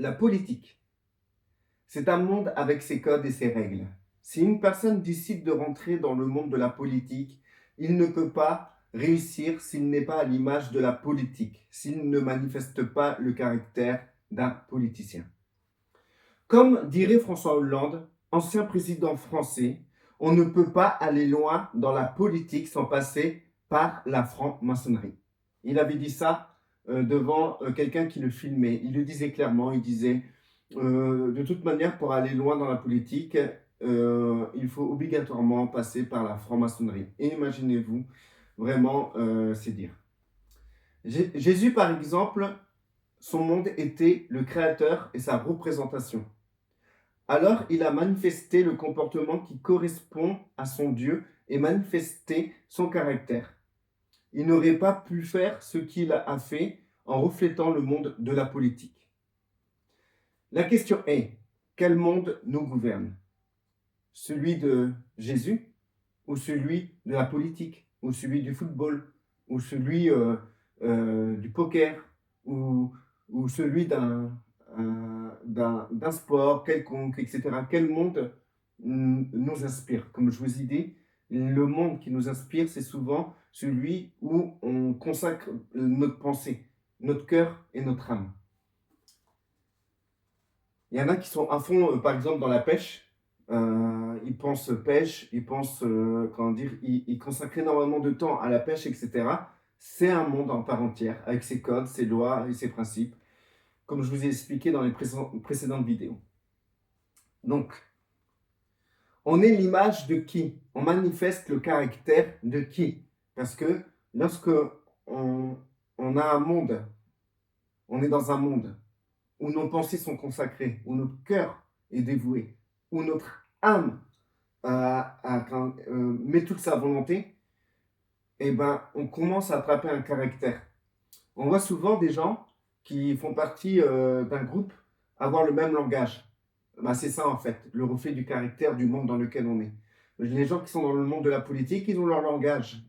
La politique, c'est un monde avec ses codes et ses règles. Si une personne décide de rentrer dans le monde de la politique, il ne peut pas réussir s'il n'est pas à l'image de la politique, s'il ne manifeste pas le caractère d'un politicien. Comme dirait François Hollande, ancien président français, on ne peut pas aller loin dans la politique sans passer par la franc-maçonnerie. Il avait dit ça devant quelqu'un qui le filmait. Il le disait clairement, il disait de toute manière, pour aller loin dans la politique, il faut obligatoirement passer par la franc-maçonnerie. Et imaginez-vous, vraiment, c'est dire. Jésus, par exemple, son monde était le créateur et sa représentation. Alors, il a manifesté le comportement qui correspond à son Dieu et manifesté son caractère. Il n'aurait pas pu faire ce qu'il a fait en reflétant le monde de la politique. La question est, quel monde nous gouverne? Celui de Jésus ou celui de la politique ou celui du football ou celui du poker ou celui d'un sport quelconque, etc. Quel monde nous inspire? Comme je vous ai dit, le monde qui nous inspire, c'est souvent celui où on consacre notre pensée, notre cœur et notre âme. Il y en a qui sont à fond, par exemple, dans la pêche. Ils pensent pêche, ils pensent, ils consacrent énormément de temps à la pêche, etc. C'est un monde en part entière, avec ses codes, ses lois et ses principes, comme je vous ai expliqué dans les précédentes vidéos. Donc, on est l'image de qui? On manifeste le caractère de qui? Parce que lorsque on a un monde, on est dans un monde où nos pensées sont consacrées, où notre cœur est dévoué, où notre âme met toute sa volonté, et ben, on commence à attraper un caractère. On voit souvent des gens qui font partie d'un groupe avoir le même langage. Ben, c'est ça en fait, le reflet du caractère du monde dans lequel on est. Les gens qui sont dans le monde de la politique, ils ont leur langage.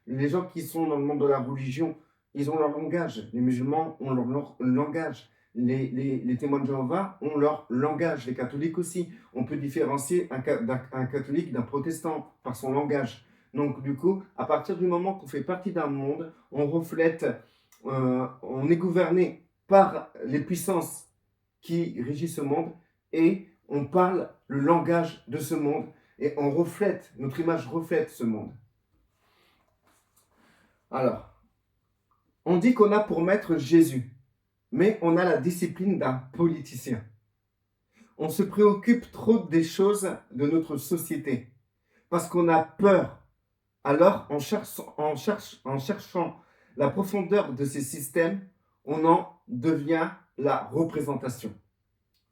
Les gens qui sont dans le monde de la religion, ils ont leur langage. Les musulmans ont leur langage. Les témoins de Jéhovah ont leur langage. Les catholiques aussi. On peut différencier un catholique d'un protestant par son langage. Donc du coup, à partir du moment qu'on fait partie d'un monde, on reflète, on est gouverné par les puissances qui régissent ce monde et on parle le langage de ce monde et on reflète, notre image reflète ce monde. Alors, on dit qu'on a pour maître Jésus, mais on a la discipline d'un politicien. On se préoccupe trop des choses de notre société parce qu'on a peur. Alors, en cherchant la profondeur de ces systèmes, on en devient la représentation.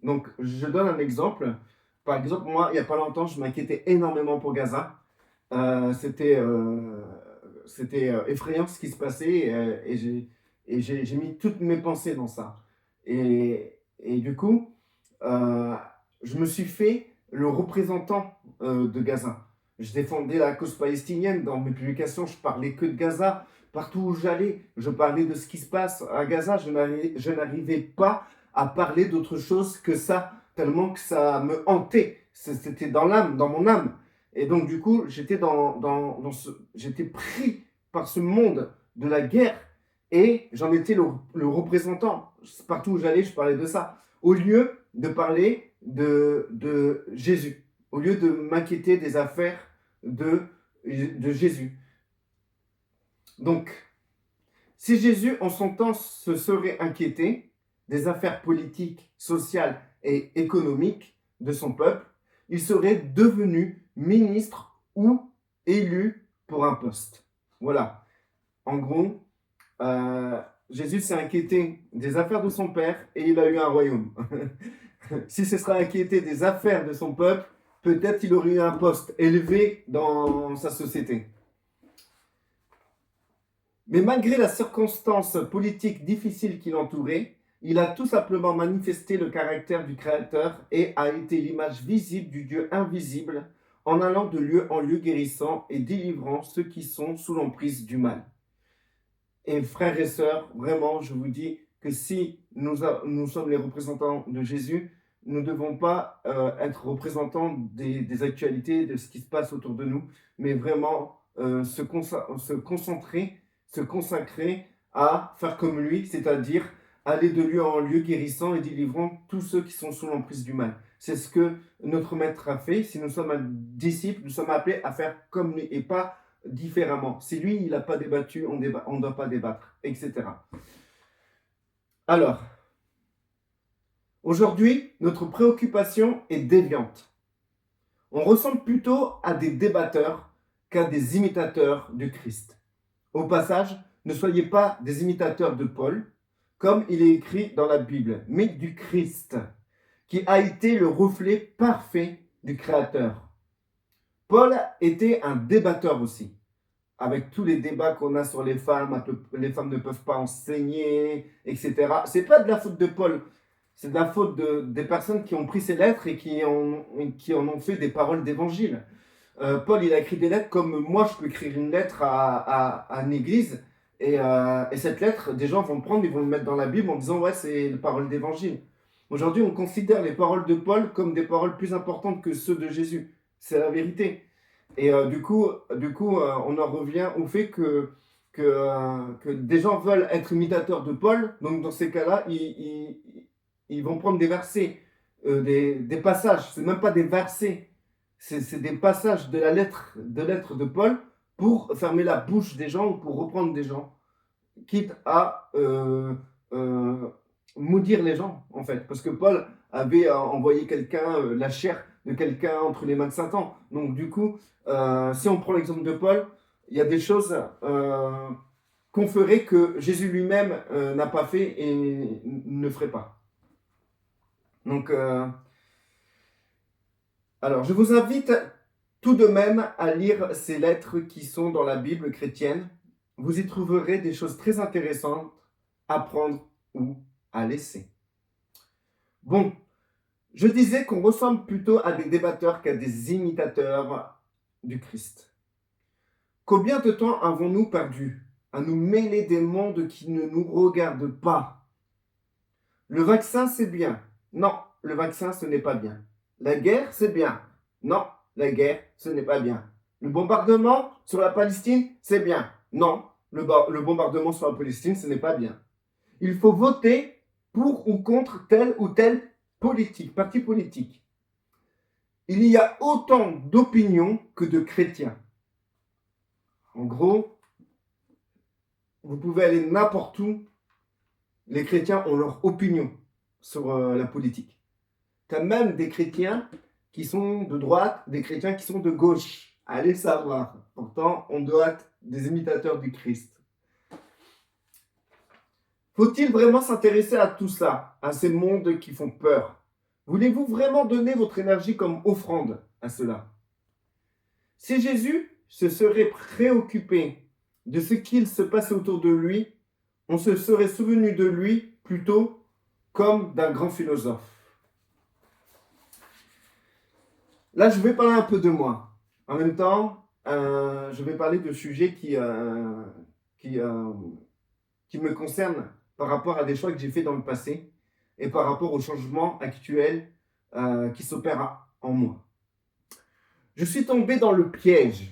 Donc, je donne un exemple. Par exemple, moi, il n'y a pas longtemps, je m'inquiétais énormément pour Gaza. C'était effrayant ce qui se passait et j'ai mis toutes mes pensées dans ça. Et du coup, je me suis fait le représentant de Gaza. Je défendais la cause palestinienne. Dans mes publications, je parlais que de Gaza. Partout où j'allais, je parlais de ce qui se passe à Gaza. Je n'arrivais pas à parler d'autre chose que ça, tellement que ça me hantait. C'était dans l'âme, dans mon âme. Et donc, du coup, j'étais j'étais pris par ce monde de la guerre et j'en étais le représentant. Partout où j'allais, je parlais de ça. Au lieu de parler de Jésus, au lieu de m'inquiéter des affaires de Jésus. Donc, si Jésus, en son temps, se serait inquiété des affaires politiques, sociales et économiques de son peuple, il serait devenu ministre ou élu pour un poste. Voilà. En gros, Jésus s'est inquiété des affaires de son père et il a eu un royaume. Si ce serait inquiété des affaires de son peuple, peut-être il aurait eu un poste élevé dans sa société. Mais malgré la circonstance politique difficile qui l'entourait, il a tout simplement manifesté le caractère du Créateur et a été l'image visible du Dieu invisible en allant de lieu en lieu guérissant et délivrant ceux qui sont sous l'emprise du mal. Et frères et sœurs, vraiment, je vous dis, que si nous sommes les représentants de Jésus, nous ne devons pas être représentants des actualités, de ce qui se passe autour de nous, mais vraiment se concentrer, se consacrer à faire comme lui, c'est-à-dire aller de lieu en lieu guérissant et délivrant tous ceux qui sont sous l'emprise du mal. C'est ce que notre maître a fait. Si nous sommes un disciple, nous sommes appelés à faire comme lui et pas différemment. Si lui, il n'a pas débattu, on ne doit pas débattre, etc. Alors, aujourd'hui, notre préoccupation est déviante. On ressemble plutôt à des débatteurs qu'à des imitateurs du Christ. Au passage, ne soyez pas des imitateurs de Paul, comme il est écrit dans la Bible, mais du Christ, qui a été le reflet parfait du Créateur. Paul était un débatteur aussi, avec tous les débats qu'on a sur les femmes ne peuvent pas enseigner, etc. C'est pas de la faute de Paul, c'est de la faute des personnes qui ont pris ces lettres et qui en ont fait des paroles d'évangile. Paul, il a écrit des lettres comme moi, je peux écrire une lettre à une église, et cette lettre, des gens vont le prendre, ils vont le mettre dans la Bible en disant « ouais, c'est une parole d'évangile ». Aujourd'hui, on considère les paroles de Paul comme des paroles plus importantes que ceux de Jésus. C'est la vérité. Et du coup, on en revient au fait que des gens veulent être imitateurs de Paul. Donc, dans ces cas-là, ils vont prendre des versets, des passages. C'est même pas des versets. C'est des passages de la lettre de Paul pour fermer la bouche des gens ou pour reprendre des gens, quitte à maudire les gens, en fait. Parce que Paul avait envoyé quelqu'un, la chair de quelqu'un entre les mains de Satan. Donc, du coup, si on prend l'exemple de Paul, il y a des choses qu'on ferait que Jésus lui-même n'a pas fait et ne ferait pas. Donc, alors, je vous invite tout de même à lire ces lettres qui sont dans la Bible chrétienne. Vous y trouverez des choses très intéressantes à prendre ou à laisser. Bon, je disais qu'on ressemble plutôt à des débatteurs qu'à des imitateurs du Christ. Combien de temps avons-nous perdu à nous mêler des mondes qui ne nous regardent pas? Le vaccin, c'est bien. Non, le vaccin, ce n'est pas bien. La guerre, c'est bien. Non, la guerre, ce n'est pas bien. Le bombardement sur la Palestine, c'est bien. Non, le bombardement sur la Palestine, ce n'est pas bien. Il faut voter pour ou contre tel ou tel parti politique. Il y a autant d'opinions que de chrétiens. En gros, vous pouvez aller n'importe où, les chrétiens ont leur opinion sur la politique. Tu as même des chrétiens qui sont de droite, des chrétiens qui sont de gauche. Allez savoir. Pourtant, on doit être des imitateurs du Christ. Faut-il vraiment s'intéresser à tout ça, à ces mondes qui font peur? Voulez-vous vraiment donner votre énergie comme offrande à cela? Si Jésus se serait préoccupé de ce qu'il se passait autour de lui, on se serait souvenu de lui plutôt comme d'un grand philosophe. Là, je vais parler un peu de moi. En même temps, je vais parler de sujets qui me concernent par rapport à des choix que j'ai faits dans le passé et par rapport aux changements actuels qui s'opèrent en moi. Je suis tombé dans le piège.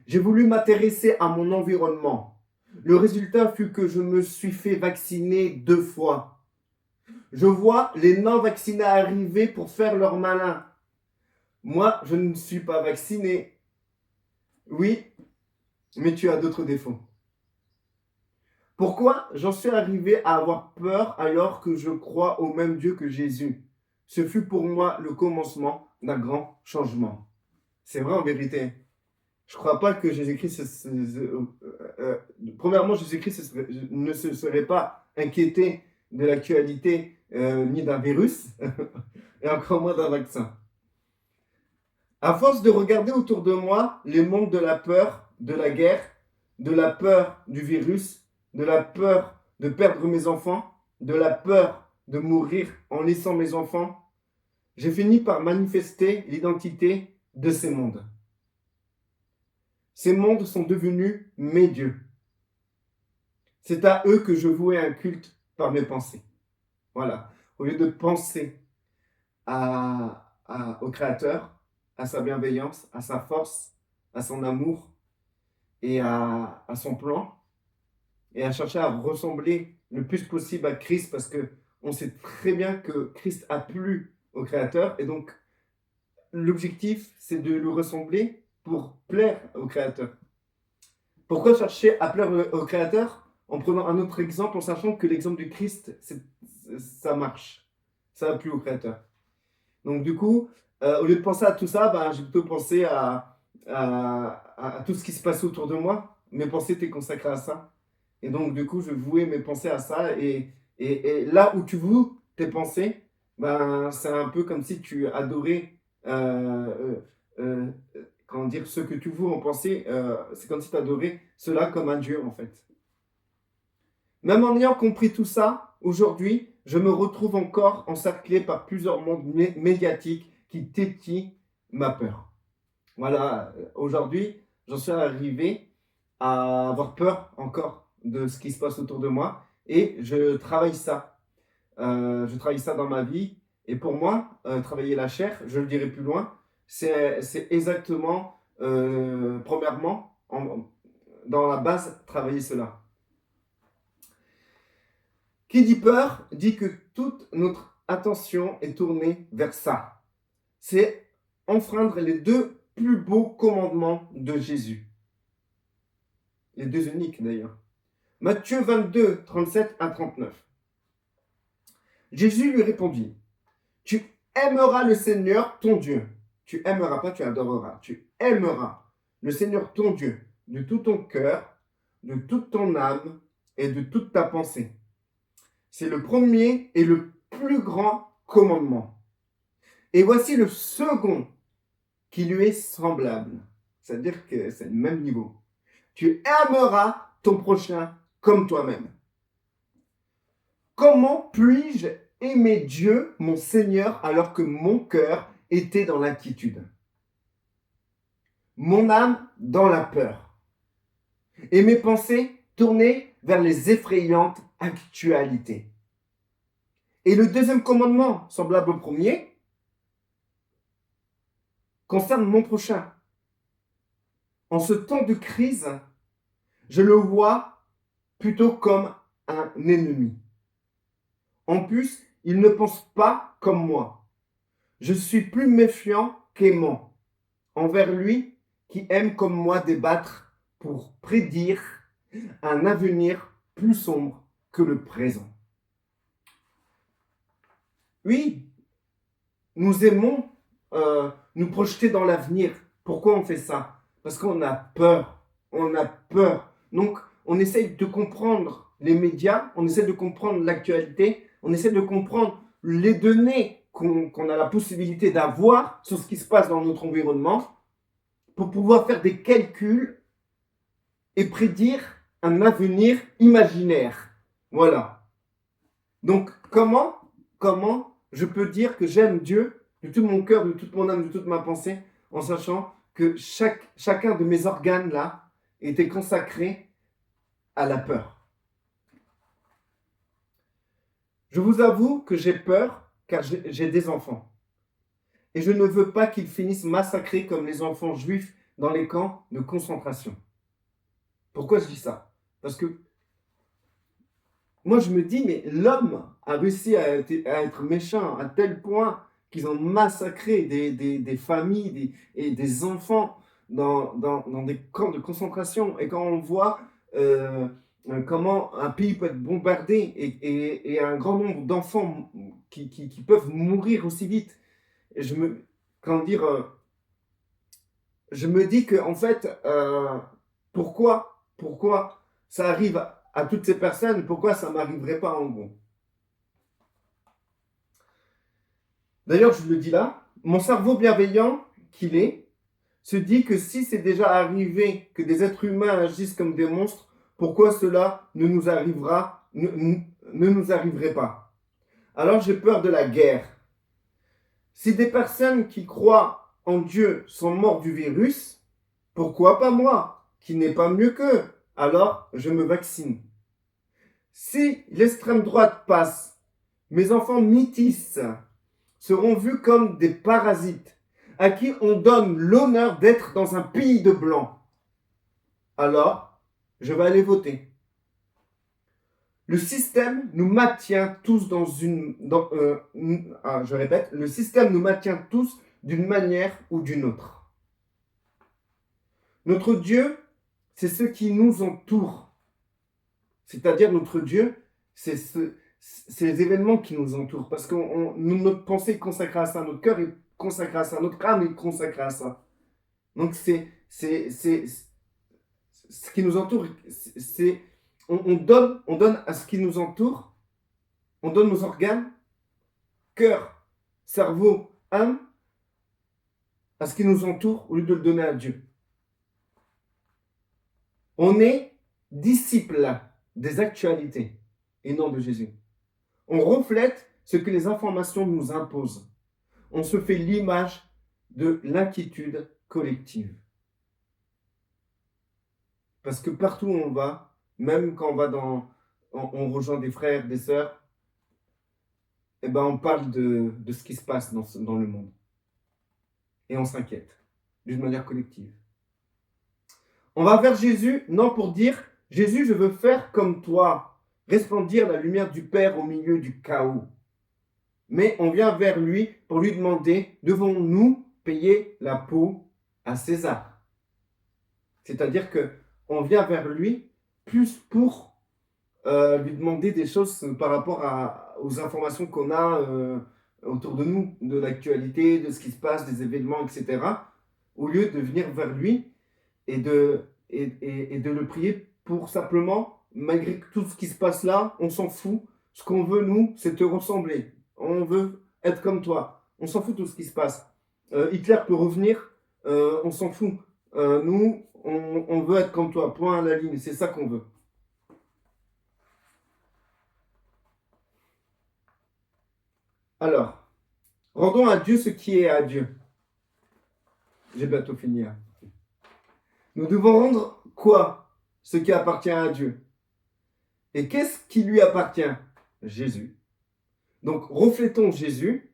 J'ai voulu m'intéresser à mon environnement. Le résultat fut que je me suis fait vacciner 2 fois. Je vois les non-vaccinés arriver pour faire leur malin. Moi, je ne suis pas vacciné. Oui, mais tu as d'autres défauts. Pourquoi j'en suis arrivé à avoir peur alors que je crois au même Dieu que Jésus? Ce fut pour moi le commencement d'un grand changement. C'est vrai en vérité. Je ne crois pas que Jésus-Christ, premièrement, Jésus-Christ ne se serait pas inquiété de l'actualité ni d'un virus, et encore moins d'un vaccin. À force de regarder autour de moi les mondes de la peur, de la guerre, de la peur du virus, de la peur de perdre mes enfants, de la peur de mourir en laissant mes enfants, j'ai fini par manifester l'identité de ces mondes. Ces mondes sont devenus mes dieux. C'est à eux que je vouais un culte par mes pensées. Voilà. Au lieu de penser au Créateur, à sa bienveillance, à sa force, à son amour et à son plan, et à chercher à ressembler le plus possible à Christ, parce que on sait très bien que Christ a plu au Créateur, et donc l'objectif, c'est de lui ressembler pour plaire au Créateur. Pourquoi chercher à plaire au Créateur? En prenant un autre exemple, en sachant que l'exemple du Christ, ça marche. Ça a plu au Créateur. Donc du coup, au lieu de penser à tout ça, j'ai plutôt pensé à tout ce qui se passe autour de moi. Mes pensées étaient consacrées à ça. Et donc du coup, je vouais mes pensées à ça. Et là où tu voues tes pensées, c'est un peu comme si tu adorais, comment dire, ce que tu voues en pensée. C'est comme si tu adorais cela comme un Dieu, en fait. Même en ayant compris tout ça, aujourd'hui, je me retrouve encore encerclé par plusieurs mondes médiatiques qui tétillent ma peur. Voilà, aujourd'hui, j'en suis arrivé à avoir peur encore de ce qui se passe autour de moi, et je travaille ça. Je travaille ça dans ma vie, et pour moi, travailler la chair, je le dirai plus loin, c'est exactement, premièrement, dans la base, travailler cela. Qui dit peur dit que toute notre attention est tournée vers ça. C'est enfreindre les deux plus beaux commandements de Jésus. Les deux uniques d'ailleurs. Matthieu 22, 37 à 39. Jésus lui répondit, tu aimeras le Seigneur ton Dieu. Tu aimeras, pas tu adoreras. Tu aimeras le Seigneur ton Dieu de tout ton cœur, de toute ton âme et de toute ta pensée. C'est le premier et le plus grand commandement. Et voici le second qui lui est semblable. C'est-à-dire que c'est le même niveau. Tu aimeras ton prochain comme toi-même. Comment puis-je aimer Dieu, mon Seigneur, alors que mon cœur était dans l'inquiétude, mon âme dans la peur, et mes pensées tournées vers les effrayantes actualités? Et le deuxième commandement, semblable au premier, concerne mon prochain. En ce temps de crise, je le vois plutôt comme un ennemi. En plus, il ne pense pas comme moi. Je suis plus méfiant qu'aimant envers lui qui aime comme moi débattre pour prédire un avenir plus sombre que le présent. Oui, nous aimons nous projeter dans l'avenir. Pourquoi on fait ça? Parce qu'on a peur. On a peur. Donc, on essaye de comprendre les médias, on essaie de comprendre l'actualité, on essaie de comprendre les données qu'on a la possibilité d'avoir sur ce qui se passe dans notre environnement pour pouvoir faire des calculs et prédire un avenir imaginaire. Voilà. Donc, comment je peux dire que j'aime Dieu de tout mon cœur, de toute mon âme, de toute ma pensée, en sachant que chacun de mes organes là était consacré à la peur? Je vous avoue que j'ai peur car j'ai des enfants. Et je ne veux pas qu'ils finissent massacrés comme les enfants juifs dans les camps de concentration. Pourquoi je dis ça? Parce que moi je me dis, mais l'homme a réussi à être méchant à tel point qu'ils ont massacré des familles et des enfants dans des camps de concentration. Et quand on voit comment un pays peut être bombardé et un grand nombre d'enfants qui peuvent mourir aussi vite, et je me dis que en fait, pourquoi ça arrive à toutes ces personnes, pourquoi ça ne m'arriverait pas en gros? D'ailleurs, je le dis là, mon cerveau bienveillant qu'il est, se dit que si c'est déjà arrivé que des êtres humains agissent comme des monstres, pourquoi cela ne nous arriverait pas? Alors j'ai peur de la guerre. Si des personnes qui croient en Dieu sont mortes du virus, pourquoi pas moi, qui n'est pas mieux qu'eux? Alors je me vaccine. Si l'extrême droite passe, mes enfants métis seront vus comme des parasites à qui on donne l'honneur d'être dans un pays de blancs. Alors, je vais aller voter. Le système nous maintient tous je répète, le système nous maintient tous d'une manière ou d'une autre. Notre Dieu, c'est ce qui nous entoure. C'est-à-dire notre Dieu, c'est les événements qui nous entourent. Parce que notre pensée est consacrée à ça, notre cœur est consacré à ça, notre âme est consacrée à ça. Donc c'est ce qui nous entoure, on donne à ce qui nous entoure, on donne nos organes, cœur, cerveau, âme, à ce qui nous entoure au lieu de le donner à Dieu. On est disciples des actualités et non de Jésus. On reflète ce que les informations nous imposent. On se fait l'image de l'inquiétude collective. Parce que partout où on va, même quand on rejoint des frères, des sœurs, eh ben on parle de ce qui se passe dans le monde. Et on s'inquiète, d'une manière collective. On va vers Jésus, non pour dire, Jésus, je veux faire comme toi, resplendir la lumière du Père au milieu du chaos. Mais on vient vers lui pour lui demander, devons-nous payer la peau à César? C'est-à-dire qu'on vient vers lui plus pour lui demander des choses par rapport aux informations qu'on a autour de nous, de l'actualité, de ce qui se passe, des événements, etc., au lieu de venir vers lui et de le prier pour simplement, malgré tout ce qui se passe là, on s'en fout. Ce qu'on veut, nous, c'est te ressembler. On veut être comme toi. On s'en fout de tout ce qui se passe. Hitler peut revenir, on s'en fout. Nous, on veut être comme toi, point à la ligne, c'est ça qu'on veut. Alors, rendons à Dieu ce qui est à Dieu. J'ai bientôt fini. Nous devons rendre quoi? Ce qui appartient à Dieu. Et qu'est-ce qui lui appartient? Jésus. Donc, reflétons Jésus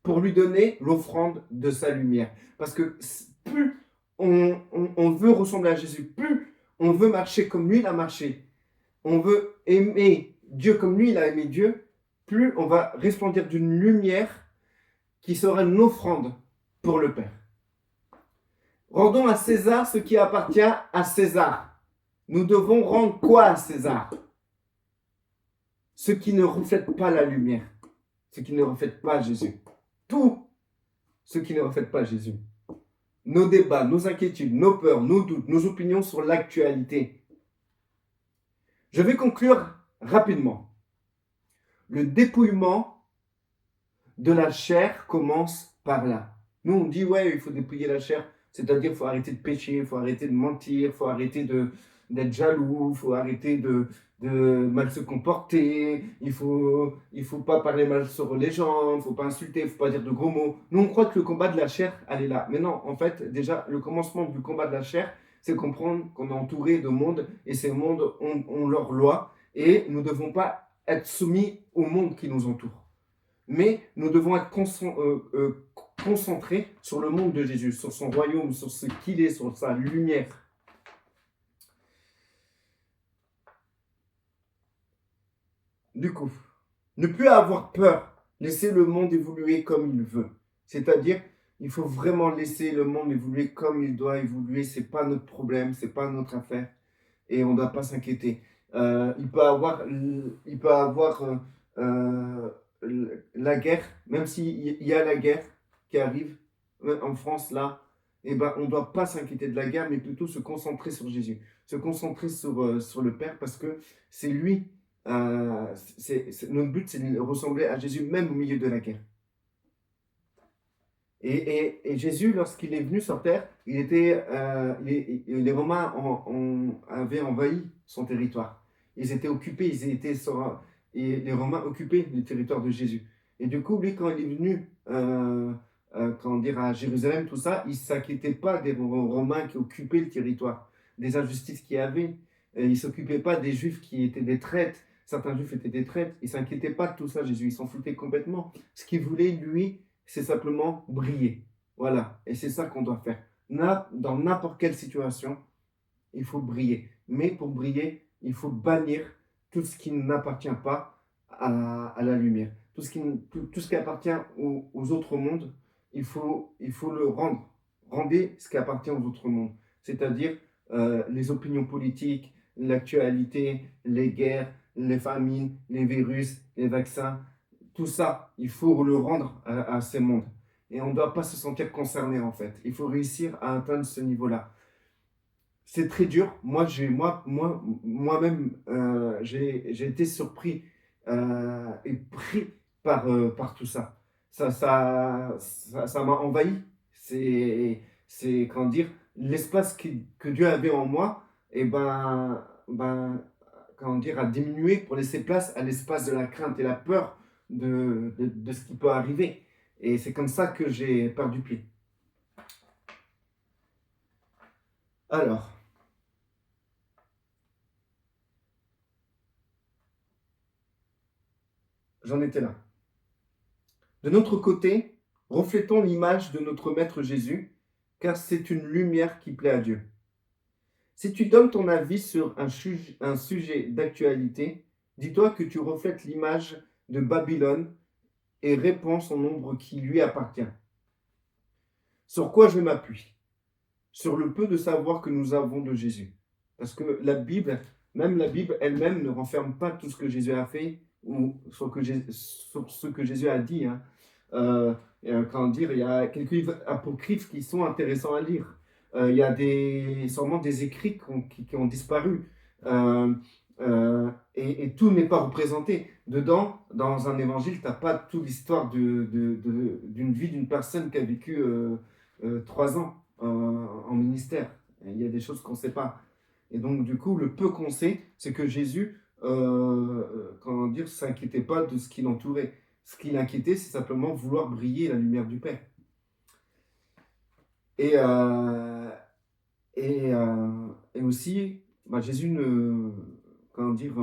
pour lui donner l'offrande de sa lumière. Parce que plus on veut ressembler à Jésus, plus on veut marcher comme lui il a marché, on veut aimer Dieu comme lui il a aimé Dieu, plus on va resplendir d'une lumière qui sera une offrande pour le Père. Rendons à César ce qui appartient à César. Nous devons rendre quoi à César? Ce qui ne reflète pas la lumière, ce qui ne reflète pas Jésus. Tout ce qui ne reflète pas Jésus. Nos débats, nos inquiétudes, nos peurs, nos doutes, nos opinions sur l'actualité. Je vais conclure rapidement. Le dépouillement de la chair commence par là. Nous, on dit, ouais, il faut dépouiller la chair, c'est-à-dire qu'il faut arrêter de pécher, il faut arrêter de mentir, il faut arrêter d'être jaloux, il faut arrêter de mal se comporter, il faut pas parler mal sur les gens, il ne faut pas insulter, il ne faut pas dire de gros mots. Nous, on croit que le combat de la chair, elle est là. Mais non, en fait, déjà, le commencement du combat de la chair, c'est comprendre qu'on est entouré de mondes, et ces mondes ont leurs lois, et nous ne devons pas être soumis au monde qui nous entoure. Mais nous devons être concentrés sur le monde de Jésus, sur son royaume, sur ce qu'il est, sur sa lumière. Du coup, ne plus avoir peur, laisser le monde évoluer comme il veut. C'est-à-dire, il faut vraiment laisser le monde évoluer comme il doit évoluer. C'est pas notre problème, c'est pas notre affaire, et on ne doit pas s'inquiéter. Il peut avoir la guerre, même s'il y a la guerre qui arrive en France là, eh ben, on ne doit pas s'inquiéter de la guerre, mais plutôt se concentrer sur Jésus, se concentrer sur le Père, parce que c'est lui. Notre but, c'est de ressembler à Jésus même au milieu de la guerre. Et Jésus, lorsqu'il est venu sur terre, les Romains avaient envahi son territoire. Ils étaient occupés, et les Romains occupaient le territoire de Jésus. Et du coup, lui, quand il est venu à Jérusalem, tout ça, il ne s'inquiétait pas des Romains qui occupaient le territoire, des injustices qu'il y avait. Il ne s'occupait pas des Juifs qui étaient des traîtres. certains juifs étaient des traîtres. Il ne s'inquiétait pas de tout ça, Jésus, il s'en foutait complètement. Ce qu'il voulait, lui, c'est simplement briller. Voilà, et c'est ça qu'on doit faire. Dans n'importe quelle situation, il faut briller. Mais pour briller, il faut bannir tout ce qui n'appartient pas à la lumière. Tout ce qui appartient aux autres mondes, il faut le rendre. Rendez ce qui appartient aux autres mondes. C'est-à-dire les opinions politiques, l'actualité, les guerres, les famines, les virus, les vaccins. Tout ça, il faut le rendre à ces mondes. Et on ne doit pas se sentir concerné en fait. Il faut réussir à atteindre ce niveau-là. C'est très dur. Moi-même, j'ai été surpris et pris par tout ça. Ça m'a envahi. Comment dire, l'espace que Dieu avait en moi, et comment dire, a diminué pour laisser place à l'espace de la crainte et la peur de ce qui peut arriver. Et c'est comme ça que j'ai perdu pied. Alors, j'en étais là. De notre côté, reflétons l'image de notre Maître Jésus, car c'est une lumière qui plaît à Dieu. Si tu donnes ton avis sur un sujet d'actualité, dis-toi que tu reflètes l'image de Babylone et répands son ombre qui lui appartient. Sur quoi je m'appuie? Sur le peu de savoir que nous avons de Jésus. Parce que la Bible elle-même ne renferme pas tout ce que Jésus a fait ou sur ce que Jésus a dit. Comment dire, il y a quelques livres apocryphes qui sont intéressants à lire. Il y a sûrement des écrits qui ont disparu. Et tout n'est pas représenté. Dedans, dans un évangile, tu n'as pas toute l'histoire d'une vie d'une personne qui a vécu 3 ans en ministère. Il y a des choses qu'on ne sait pas. Et donc, du coup, le peu qu'on sait, c'est que Jésus, comment dire, s'inquiétait pas de ce qui l'entourait. Ce qui l'inquiétait, c'est simplement vouloir briller la lumière du Père. Et aussi, Jésus comment dire,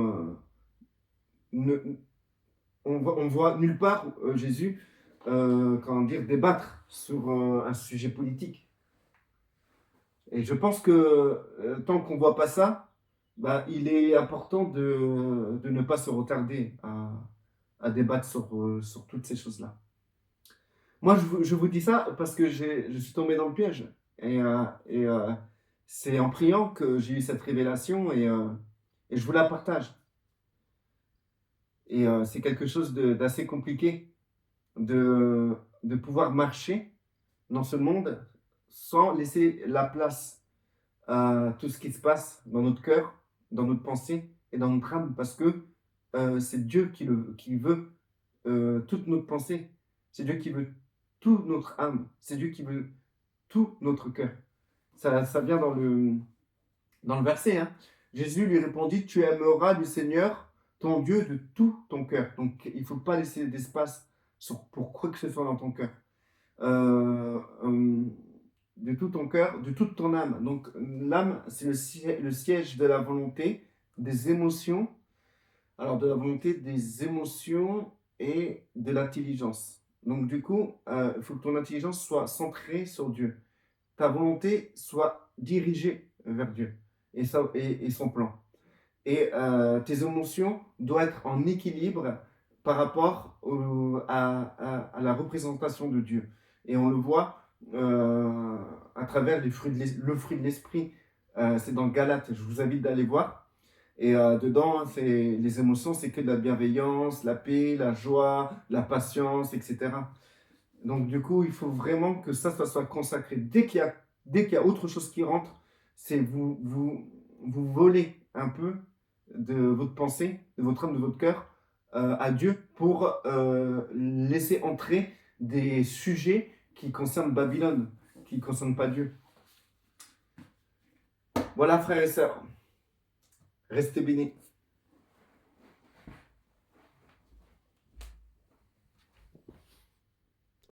on voit nulle part Jésus, comment dire, débattre sur un sujet politique. Et je pense que tant qu'on ne voit pas ça, il est important de ne pas se retarder à débattre sur toutes ces choses-là. Moi, je vous dis ça parce que je suis tombé dans le piège. Et c'est en priant que j'ai eu cette révélation et je vous la partage. Et c'est quelque chose d'assez compliqué de pouvoir marcher dans ce monde sans laisser la place à tout ce qui se passe dans notre cœur, dans notre pensée et dans notre âme, parce que c'est Dieu qui veut toute notre pensée, c'est Dieu qui veut toute notre âme, c'est Dieu qui veut tout notre cœur. Ça vient dans le verset. Jésus lui répondit, tu aimeras le Seigneur, ton Dieu, de tout ton cœur. Donc il ne faut pas laisser d'espace pour quoi que ce soit dans ton cœur. De tout ton cœur, de toute ton âme. Donc l'âme, c'est le siège de la volonté, des émotions. Alors de la volonté, des émotions et de l'intelligence. Donc du coup, il faut que ton intelligence soit centrée sur Dieu. Ta volonté soit dirigée vers Dieu et son plan. Et tes émotions doivent être en équilibre par rapport à la représentation de Dieu. Et on le voit à travers le fruit de l'esprit. C'est dans Galates, je vous invite d'aller voir. Et dedans, les émotions, c'est que de la bienveillance, la paix, la joie, la patience, etc. Donc du coup, il faut vraiment que ça soit consacré. Dès qu'il y a autre chose qui rentre, c'est vous volez un peu de votre pensée, de votre âme, de votre cœur à Dieu pour laisser entrer des sujets qui concernent Babylone, qui ne concernent pas Dieu. Voilà, frères et sœurs, restez bénis.